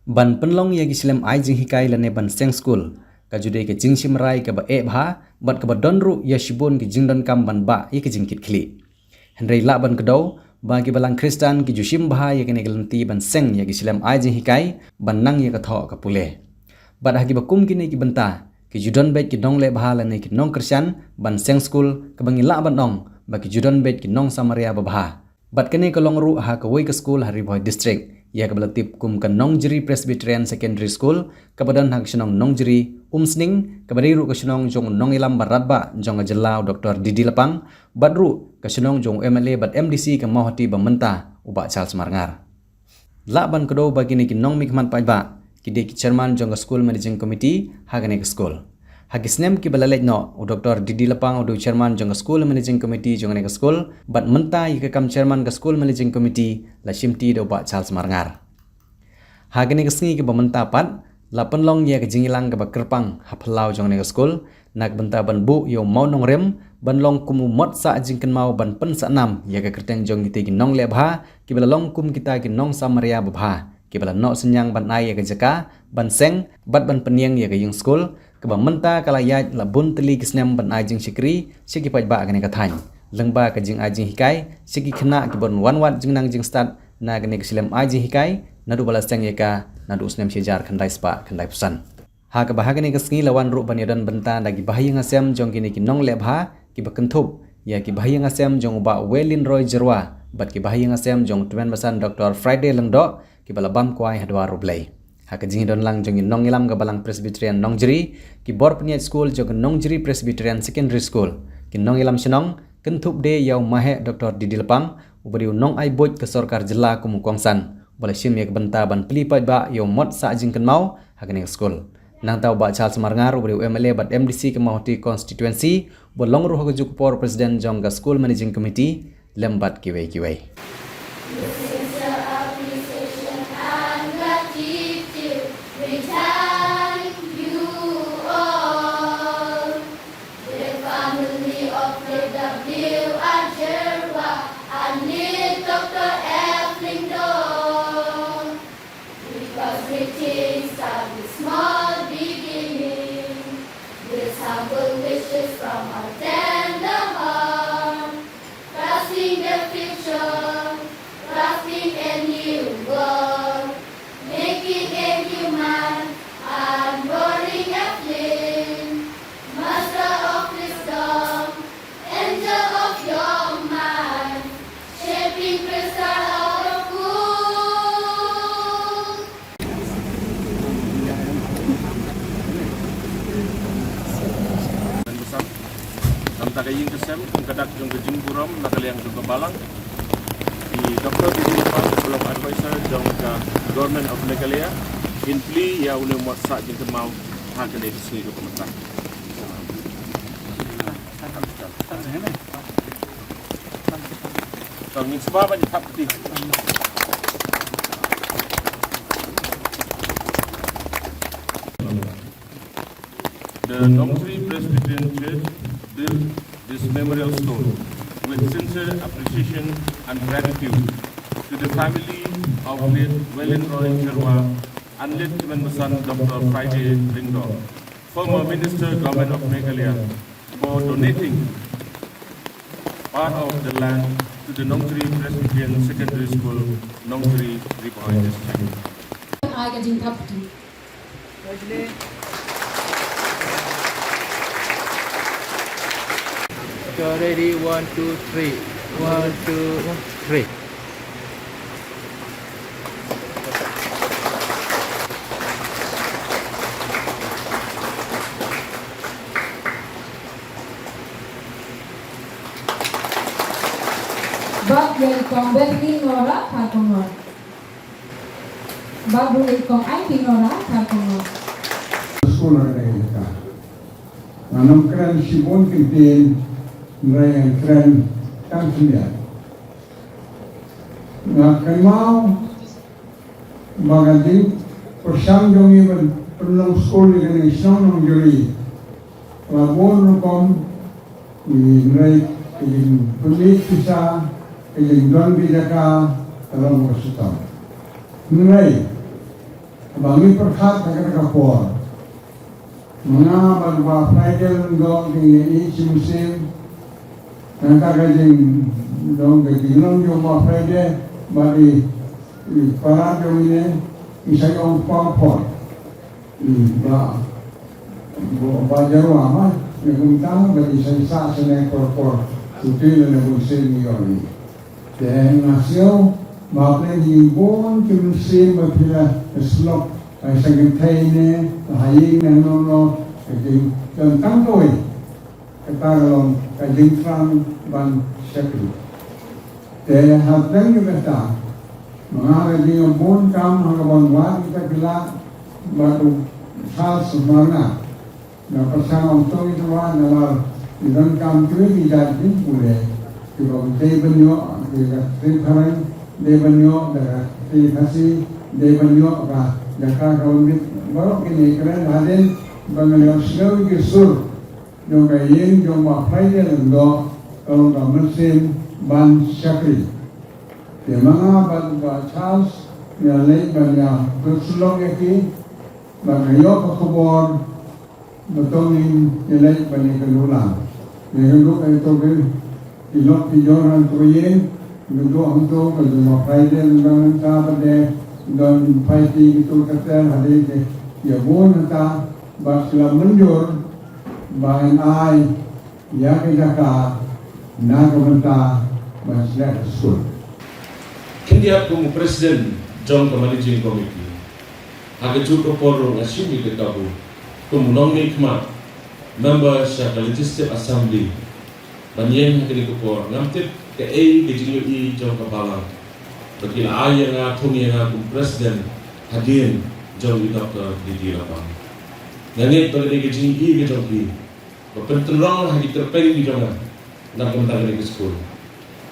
ban penlong ya gislem ai jing hikai lane ban seng school ka jude ke jing simrai ka ba e bha bat ka ba donru ya shibon ki jing don kam ban ba ye ke jing kit khli henrei la ban kedo ba ki balang kristan ki jushim bha ye ke ne gelanti ban seng ya gislem ai jing hikai ban nang ye ka tho ka pule bat hagi ba kum ki ne ki banta ki judon bet ki dong le bha lane ki nong kristan ban seng school ka bangi la ban nong ba ki judon bet ki nong samaria ba bha bat kene ka long ru ha ka wei ka school hari boy district ya ka belatip kum ka Nongjiri Presbyterian Secondary School ka badan hang shnong Nongjiri umsning ka bariru ka shnong jong Nongilam baratba jong jelau Dr. Didi Lapang badru ka shnong jong MLA bat MDC ka mohati bamenta uba Charles Marngar la ban kedo bagi ni ki nong mikman pajba ki de ki chairman jong school managing committee hagane ka school hagi snem ki balalej no Dr. Didi Lapang udu chairman jong school managing committee jong ne school bat menta yi kam chairman ka school managing committee la shimti do ba Charles Marngar hagi ne sngi ki bamenta pat la penlong ye ka jingilang ka bakrpang haplau jong ne school nak benta ban bu yo mau nong rem ban long kumu mot sa jingken mau ban pen sa nam ye ka kerteng jong ki nong le bha ki balalong kum kita ki nong samaria bha ki bala no senyang ban ai ye ka jaka ban seng bat ban peniang ye ka yung school keba menta kala yaj la bun teli kisnem ban ajing sikri siki pajba kane kathany lengba ka jing ajing hikai siki khna ki bon wan wat jing nang jing start na kane kislem ajing hikai nadu bala seng yeka nadu usnem sijar khandai spa khandai pusan ha ka bahagane ka sngi lawan ru ban yadan benta dagi bahayang asem jong kini ki nong lebha ki bakentup ya ki bahayang asem jong ba welin roy jerwa bat ki bahayang asem jong tuan basan Dr. Friday lengdo ki bala bam kwai hadwa rublai haka jingi don lang jongi Nongilam ga balang Presbyterian Nongjiri ki bor pniat school jong Nongjiri Presbyterian Secondary School ki Nongilam shenong kentup de yaw mahe Dr. Didi Lapang ubari nong ai boj ke sorkar jela kumu kongsan boleh sim yak benta ban pli pajba yaw mot sa jingken mau haka ne school nang taw ba Charles Marngar ubari MLA bat MDC ke Mahoti constituency bolong ruh ke jukpor president jong ga school managing committee lembat kiwei Tagaying kesem kadak jong kejing buram nakaliang jong balang di Dr. Didi Lapang belum advisor jong ke Government of Meghalaya in plea ya ule muat sak jeng kemau hak kene disini ke pemerintah. Tangin sebab banyak tak putih. The Nongjiri Presbyterian Church built this memorial stone with sincere appreciation and gratitude to the family of late Welin Roy Jerwa and late Tuan Dr. Friday Lingdo, former Minister Government of Meghalaya, for donating part of the land to the Nongjiri Presbyterian Secondary School, Nongjiri Riboy District. So ready, 1, 2, 3. 1, 2, 3. Bab yang kong berli nora karkongor. Bab yang kong ai nora karkongor. Sekolah dari kita. Nanam keren Simon Kimpin, mereka keren kan sembilan. Nak mau mengaji persang jongi penulang sekolah dengan Islam Nongjiri. Labon rukom di mereka yang pelik kisah yang don bijaka dalam kesulitan. Mereka Bangi perkhat nak kapor. Mga bagwa Friday dong di musim. Nangka kajing dong di ginong yung mga Friday bari para yung ini isay ang pangpon. Bajar ama nagumtang bari isay sa na korpor sutil na musim yon. Dan nasyo Mapre di bon kimse mapila slop ay sagantay ne haying na no kay kan tangoy katarong kajing from ban sekri te hatang ni beta mga di bon kam hangabon wa kita bila batu sal semana na pasang to ito wa na idan kam tu ni jadi pule kita te benyo kita te kharan Devanyo da kasi Devanyo ka jaka kaumit barok ini keren haden bangalyo snow gisur yung kayin yung mapayde lendo kalau ka musim ban syakri di mga ba Charles nilay banya bersulong yaki bangalyo kakubor betongin nilay banya kenulang yang kedua itu ilok tijoran tuyin Nunggu untuk kalau Friday dengan sahabat dan Friday itu kata hari ke ya bon kita basla menjur bahan ai ya kita nak menta basla sul. Kendia como Presiden John Managing Committee agak cukup porong asyik kita tahu como non nikmat member sa Legislative Assembly banyak yang kita por ngamtip ke kejinyo jong kabalang bagi ayah nga thumi nga kum President hadin jong Dr. Didi Lapang nganit bagi kejinyo jong ki penterang hagi terpeng jong na kumta ke school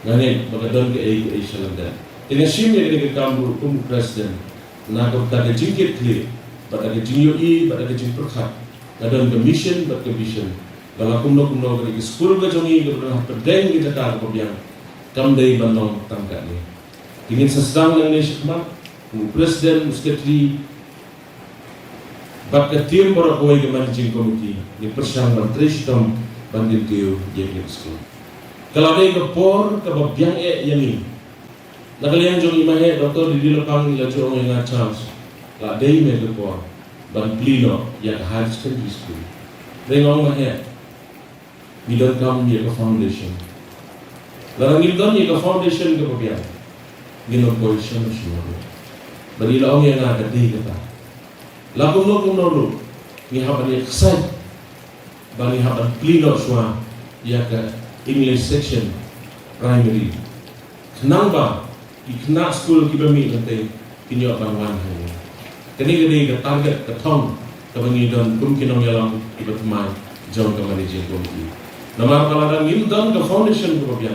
nganit bagi don ke shalanda tina shimye ke kambu kum President na kumta ke jingkit kli bagi kejinyo bagi kejin perkhat na don ke mission bagi vision bala kumno ke school ke jongi ke pedeng kita ka kobiang kamdai bandong tangkat ni. Ingin sesedang yang ini sekemat, Presiden Sekretari Bakat tim berakawai ke Managing Committee ni persang menteri sitam banding tiu yang school. Kalau ada kepor kebabiang yang ini, nakalian jong imahe Dr. Didi Lapang ila jong yang Charles, lah ada imahe kepor ban plino yang high secondary school. Rengong mahe, bidon kam dia ke foundation. Larang ngilgon ni ka foundation ka pabiya. Ginog ko siya no siya. Bari laong yang ada di kata. Lakum no kumno ni haban niksay. Bani haban plino swa ya ka English section primary. Kenang ba ikna school ki bami nanti kinyo bangwan hai. Kani gani ka target ka thong ka bangi don kum kinong yalang ibatmai jong ka managing committee. Namar kalaran ngilgon ka foundation ka pabiya.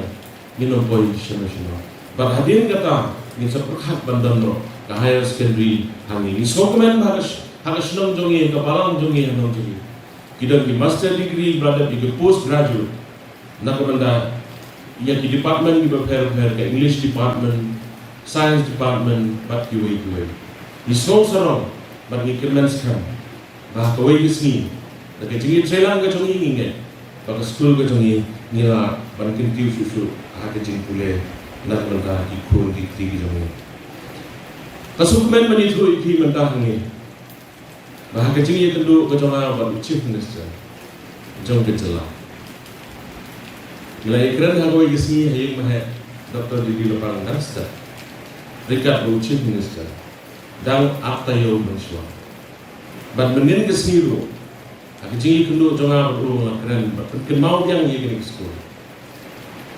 Minum boy nasional. Berhadirin kata ni seperhat bandan no ke higher secondary hangi. Ni sokomen harus nong jongi ke balang jongi nong jongi. Kita di master degree berada di postgraduate. Nak benda ia di department di berper ke English department, science department, bat kiwai. Ni sorong bagi kemenskam. Bah kawai kesini. Nak jongi trailang ke jongi inge. Bagi school ke jongi nila bangkin tiu susu. Hati jing pule nak mentah ikut di tinggi jomni. Kasukumen menitu ipi mentah ni. Bahkan jing ia tendu kejongan baru chief minister. Jom kecelah. Nilai keren hagoi kesini hayang mahe Dr. Didi Lapang Garsta. Dekat baru chief minister. Dan akta yo mensua. Ban menin kesini ru. Hagoi jing kendu jongan baru keren. Kemau yang ia kena sekolah.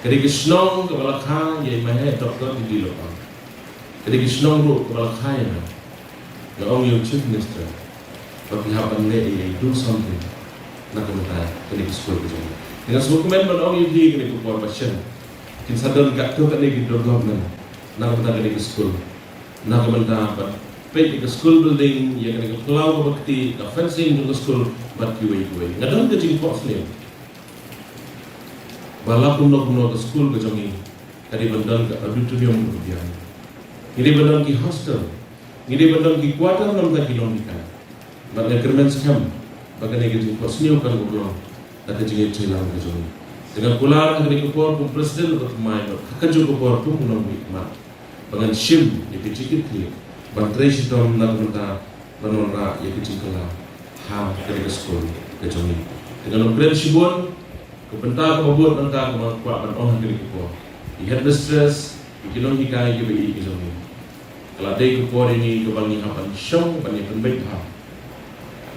Ketika senang kepala kaya yang mahal Dr. Didi Lapang. Ketika senang ru kepala kaya na, yang orang chief minister, bagi hapan le ia do something, nak kementai ketika sekolah kerja. Dengan semua komen mana orang ini ketika buat macam, kita sadar kat tu ketika kita government, nak kementai ketika sekolah, nak kementai ber pergi ke school building, yang ketika pulau berbakti, ke fencing juga sekolah berkiwai. Ngadang kerja kos ni. Bala kuno ke school ke jongi, kari bandang ke auditorium kemudian. Ini bandang ki hostel, Ngide bandang ki kuatar nam ta kilom dikan. Bagai kermen sekam. Bagai negeri kos niukan goblong. Tak jengit celang ke joni. Dengan pulang negeri kupor pun presiden atau pemain. Kaju kupor pun menang hikmat. Bangan shim yang kecil kecil. Bantrai sitom nak menta menora yang kecil kala. Ha negeri sekolah ke joni. Dengan ukren shibun kebentar kebabut nanti kemampuan orang negeri kupor. Di headmistress, di kilong hikai ke bi ke joni. Kalau ada kupor ini kebangi hapan syong banyak penbaik ha.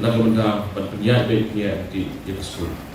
Nak kebentar ban penyiar baik penyiar di sekolah.